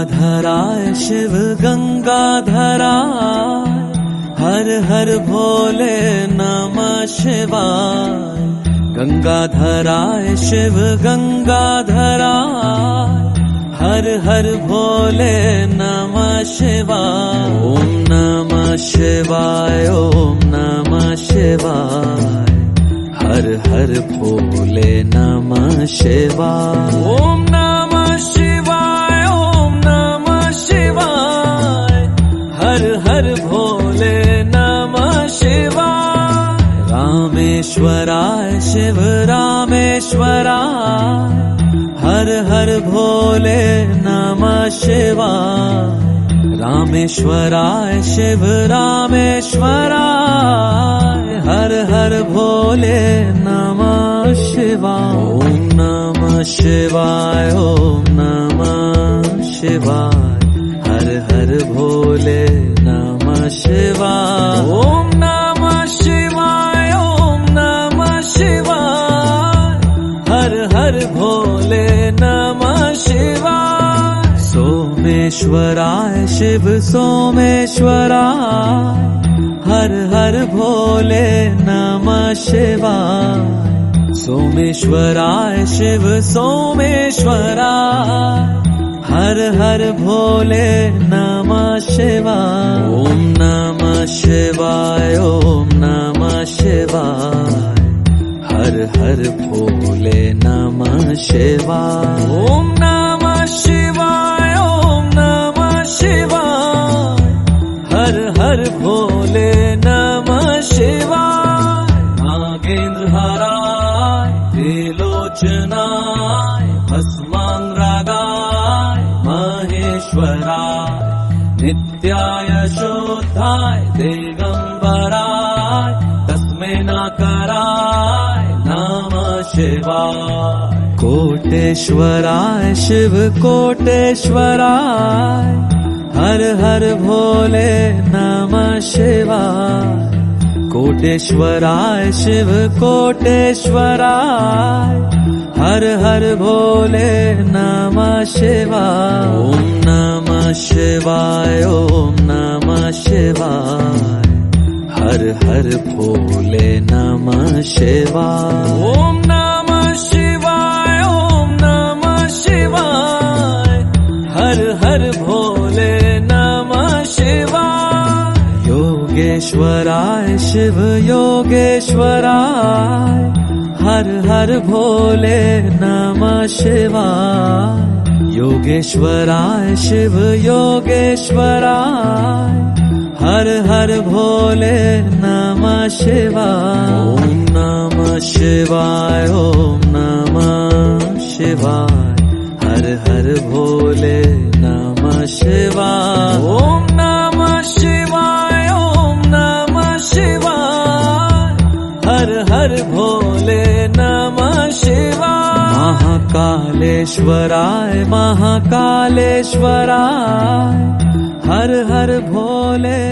गंगाधराय शिव गंगाधराय, हर हर भोले नमः शिवाय। गंगाधराय शिव गंगाधराय, हर हर भोले नमः शिवाय। ओम नमः शिवाय, ओम नमः शिवाय, हर हर भोले नमः शिवाय। ओम नमः शिवाय, ओम नमः शिवाय, हर हर भोले नमः शिवाय। रामेश्वराय शिव रामेश्वराय, हर हर भोले नमः शिवाय। रामेश्वराय शिव रामेश्वराय, हर हर भोले नमः शिवाय। ओम नमः शिवाय, ओम नमः शिवाय, हर हर भोले नमः शिवाय। ओम नमः शिवाय, ओम नमः शिवाय, हर हर भोले नमः शिवाय। सोमेश्वराय शिव सोमेश्वराय, हर हर भोले नमः शिवाय। सोमेश्वराय शिव सोमेश्वराय, हर हर भोले नमः शिवाय। ओम नमः शिवाय, ओम नमः शिवाय, हर हर भोले नमः शिवाय। ओम नमः शिवाय, ओम नमः शिवाय, हर हर भोले नमः शिवाय। नागेंद्रहाराय त्रिलोचनाय भस्मांगरागाय महेश्वराय, नित्याय शुद्धाय दिगंबराय तस्मै नाकराय नमः शिवाय। कोटेश्वराय शिव कोटेश्वराय, हर हर भोले नमः शिवाय। कोटेश्वराय शिव कोटेश्वराय, हर हर भोले नमः शिवाय। ओम नमः शिवाय, ओम नमः शिवाय, हर हर भोले नमः शिवाय। ओम नमः शिवाय, ओम नमः शिवाय, हर हर भोले नमः शिवाय। योगेश्वराय शिव योगेश्वराय, हर हर भोले नमः शिवाय। योगेश्वराय शिव योगेश्वराय, हर हर भोले नमः शिवाय। ओम नमः शिवाय, ओम नमः शिवाय, हर हर भोले नमः शिवाय। ओम नमः शिवाय, ओम नमः शिवाय, हर हर भोले नमः शिवाय। महाकालेश्वराय महाकालेश्वराय, हर हर भोले।